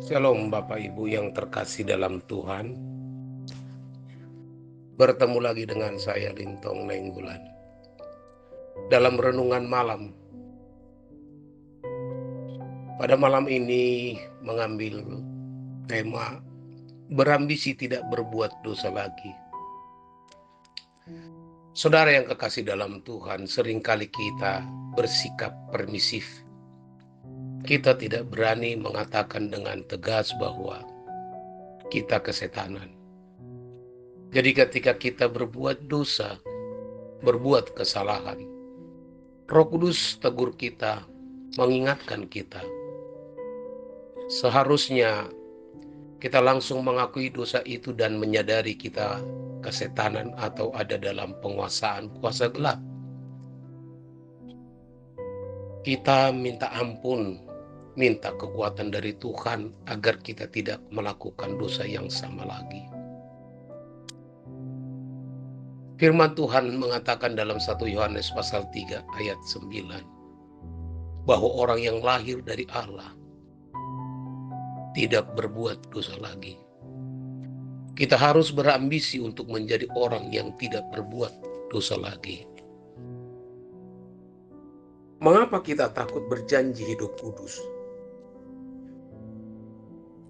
Shalom Bapak Ibu yang terkasih dalam Tuhan. Bertemu lagi dengan saya Lintong Nainggolan dalam renungan malam. Pada malam ini mengambil tema berambisi tidak berbuat dosa lagi. Saudara yang kekasih dalam Tuhan, seringkali kita bersikap permisif. Kita tidak berani mengatakan dengan tegas bahwa kita kesetanan. Jadi ketika kita berbuat dosa, berbuat kesalahan, Roh Kudus tegur kita, mengingatkan kita. Seharusnya kita langsung mengakui dosa itu dan menyadari kita kesetanan atau ada dalam penguasaan kuasa gelap. Kita minta ampun, minta kekuatan dari Tuhan agar kita tidak melakukan dosa yang sama lagi. Firman Tuhan mengatakan dalam 1 Yohanes pasal 3 ayat 9 bahwa orang yang lahir dari Allah tidak berbuat dosa lagi. Kita harus berambisi untuk menjadi orang yang tidak berbuat dosa lagi. Mengapa kita takut berjanji hidup kudus?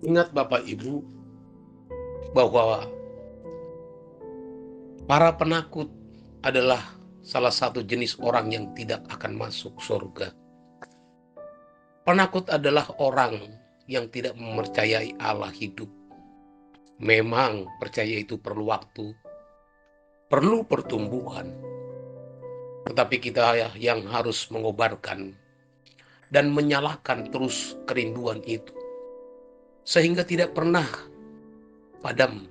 Ingat Bapak Ibu bahwa para penakut adalah salah satu jenis orang yang tidak akan masuk surga. Penakut adalah orang yang tidak mempercayai Allah hidup. Memang percaya itu perlu waktu, perlu pertumbuhan. Tetapi kita yang harus mengobarkan dan menyalakan terus kerinduan itu. Sehingga tidak pernah padam.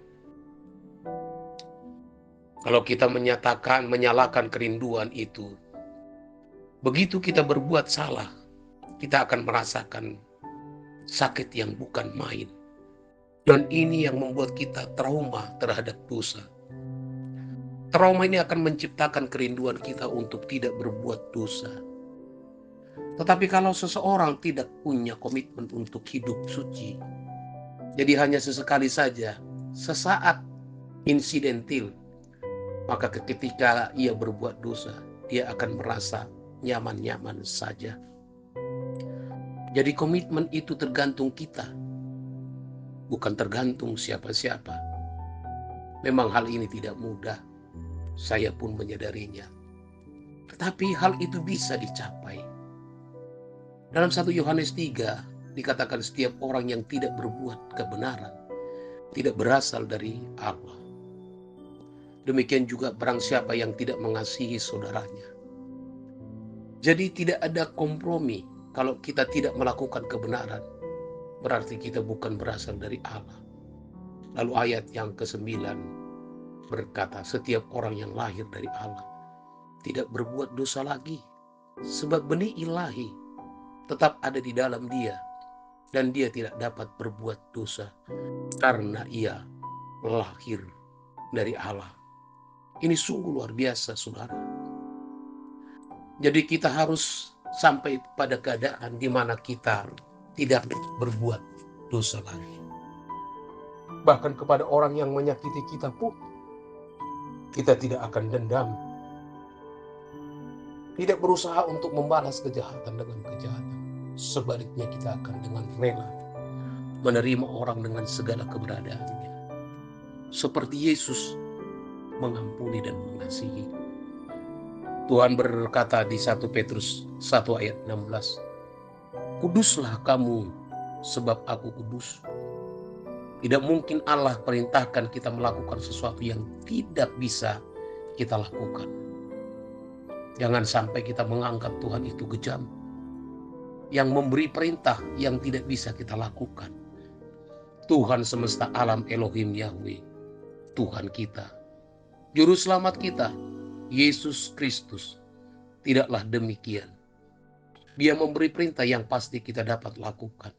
Kalau kita menyalakan kerinduan itu, begitu kita berbuat salah, kita akan merasakan sakit yang bukan main. Dan ini yang membuat kita trauma terhadap dosa. Trauma ini akan menciptakan kerinduan kita untuk tidak berbuat dosa. Tetapi kalau seseorang tidak punya komitmen untuk hidup suci, jadi hanya sesekali saja, sesaat insidentil, maka ketika ia berbuat dosa, dia akan merasa nyaman-nyaman saja. Jadi komitmen itu tergantung kita, bukan tergantung siapa-siapa. Memang hal ini tidak mudah, saya pun menyadarinya. Tetapi hal itu bisa dicapai. Dalam 1 Yohanes 3 dikatakan setiap orang yang tidak berbuat kebenaran tidak berasal dari Allah. Demikian juga barang siapa yang tidak mengasihi saudaranya. Jadi tidak ada kompromi kalau kita tidak melakukan kebenaran. Berarti kita bukan berasal dari Allah. Lalu ayat yang ke-9 berkata, setiap orang yang lahir dari Allah tidak berbuat dosa lagi. Sebab benih ilahi tetap ada di dalam dia. Dan dia tidak dapat berbuat dosa karena ia lahir dari Allah. Ini sungguh luar biasa, saudara. Jadi kita harus sampai pada keadaan di mana kita tidak berbuat dosa lagi. Bahkan kepada orang yang menyakiti kita pun, kita tidak akan dendam. Tidak berusaha untuk membalas kejahatan dengan kejahatan. Sebaliknya kita akan dengan rela menerima orang dengan segala keberadaannya. Seperti Yesus mengampuni dan mengasihi. Tuhan berkata di 1 Petrus 1 ayat 16, kuduslah kamu sebab aku kudus. Tidak mungkin Allah perintahkan kita melakukan sesuatu yang tidak bisa kita lakukan. Jangan sampai kita menganggap Tuhan itu kejam, yang memberi perintah yang tidak bisa kita lakukan. Tuhan semesta alam Elohim Yahweh, Tuhan kita, Juru Selamat kita, Yesus Kristus, tidaklah demikian. Dia memberi perintah yang pasti kita dapat lakukan.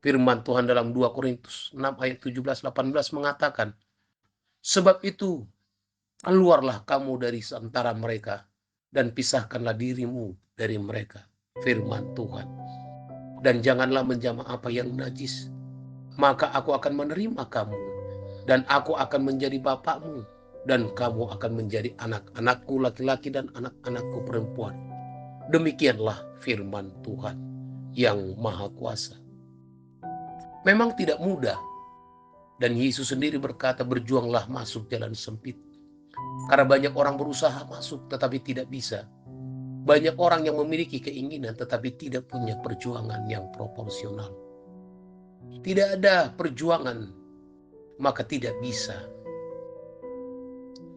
Firman Tuhan dalam 2 Korintus 6 ayat 17-18 mengatakan, sebab itu keluarlah kamu dari antara mereka dan pisahkanlah dirimu dari mereka. Firman Tuhan. dan janganlah menjamah apa yang najis. Maka aku akan menerima kamu, dan aku akan menjadi bapakmu, dan kamu akan menjadi anak-anakku laki-laki dan anak-anakku perempuan. Demikianlah firman Tuhan yang Maha Kuasa. Memang tidak mudah, dan Yesus sendiri berkata, berjuanglah masuk jalan sempit. Karena banyak orang berusaha masuk tetapi tidak bisa. Banyak orang yang memiliki keinginan tetapi tidak punya perjuangan yang proporsional. Tidak ada perjuangan, maka tidak bisa.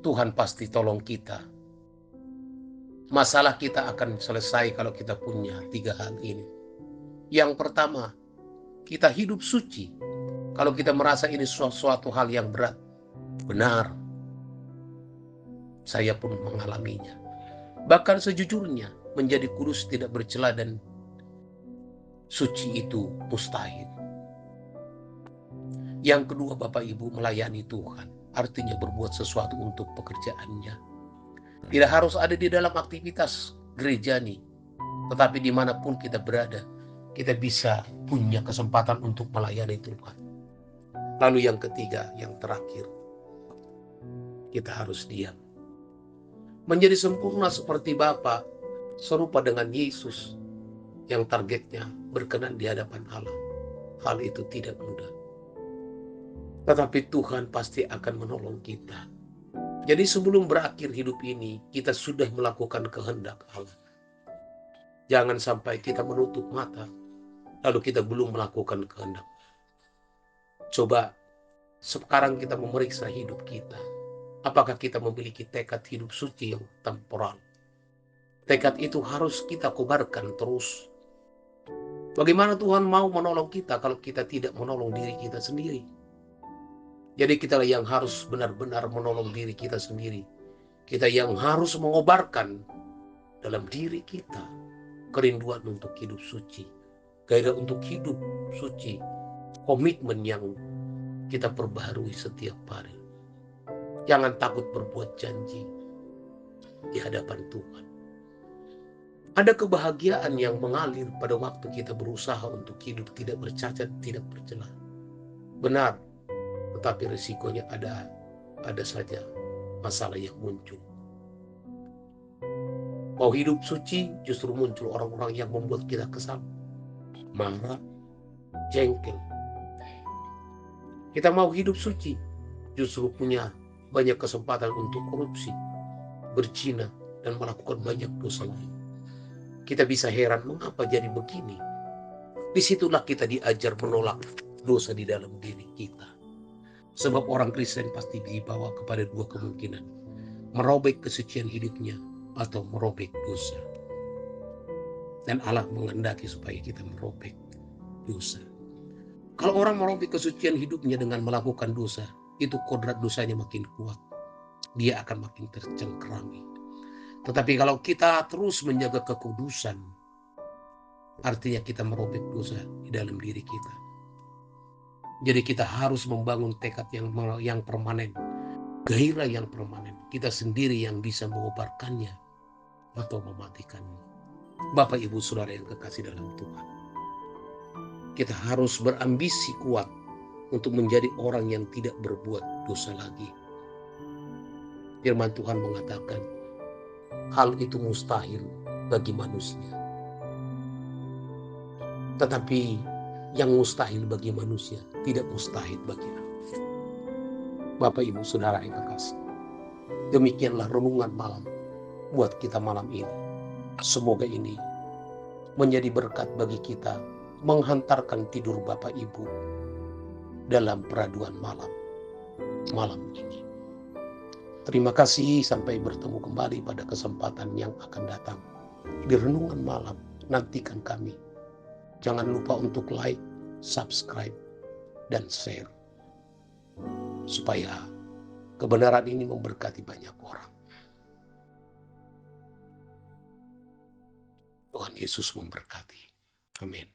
Tuhan pasti tolong kita. Masalah kita akan selesai kalau kita punya 3 hal ini. Yang pertama, kita hidup suci. Kalau kita merasa ini suatu hal yang berat, benar, saya pun mengalaminya. Bahkan sejujurnya, menjadi kudus tidak bercela dan suci itu mustahil. Yang kedua, Bapak Ibu, melayani Tuhan. Artinya berbuat sesuatu untuk pekerjaannya. Tidak harus ada di dalam aktivitas gereja nih. Tetapi dimanapun kita berada, kita bisa punya kesempatan untuk melayani Tuhan. Lalu yang ketiga, yang terakhir, kita harus diam. Menjadi sempurna seperti Bapa, serupa dengan Yesus, yang targetnya berkenan di hadapan Allah. Hal itu tidak mudah. Tetapi Tuhan pasti akan menolong kita. Jadi sebelum berakhir hidup ini, kita sudah melakukan kehendak Allah. Jangan sampai kita menutup mata, lalu kita belum melakukan kehendak. Coba sekarang kita memeriksa hidup kita. Apakah kita memiliki tekad hidup suci yang temporal? Tekad itu harus kita kobarkan terus. Bagaimana Tuhan mau menolong kita kalau kita tidak menolong diri kita sendiri? Jadi kita yang harus benar-benar menolong diri kita sendiri. Kita yang harus mengobarkan dalam diri kita kerinduan untuk hidup suci, gairah untuk hidup suci, komitmen yang kita perbaharui setiap hari. Jangan takut berbuat janji di hadapan Tuhan. Ada kebahagiaan yang mengalir pada waktu kita berusaha untuk hidup tidak bercacat, tidak bercela. Benar, tetapi risikonya ada saja masalah yang muncul. Mau hidup suci, justru muncul orang-orang yang membuat kita kesal, marah, jengkel. Kita mau hidup suci, justru punya banyak kesempatan untuk korupsi, berzina, dan melakukan banyak dosa lain. Kita bisa heran mengapa jadi begini. Disitulah kita diajar menolak dosa di dalam diri kita. Sebab orang Kristen pasti dibawa kepada 2 kemungkinan. Merobek kesucian hidupnya atau merobek dosa. Dan Allah menghendaki supaya kita merobek dosa. Kalau orang merobek kesucian hidupnya dengan melakukan dosa, itu kodrat dosanya makin kuat. Dia akan makin tercengkerami. Tetapi kalau kita terus menjaga kekudusan, artinya kita merobek dosa di dalam diri kita. Jadi kita harus membangun tekad yang permanen, gairah yang permanen. Kita sendiri yang bisa mengobarkannya atau mematikannya. Bapak, Ibu, Saudara yang kekasih dalam Tuhan, kita harus berambisi kuat untuk menjadi orang yang tidak berbuat dosa lagi. Firman Tuhan mengatakan, hal itu mustahil bagi manusia. Tetapi yang mustahil bagi manusia tidak mustahil bagi Allah. Bapak, Ibu, Saudara yang kekasih, demikianlah renungan malam buat kita malam ini. Semoga ini menjadi berkat bagi kita, menghantarkan tidur Bapak Ibu dalam peraduan malam ini. Terima kasih, sampai bertemu kembali pada kesempatan yang akan datang. Di renungan malam, nantikan kami. Jangan lupa untuk like, subscribe, dan share. Supaya kebenaran ini memberkati banyak orang. Tuhan Yesus memberkati. Amin.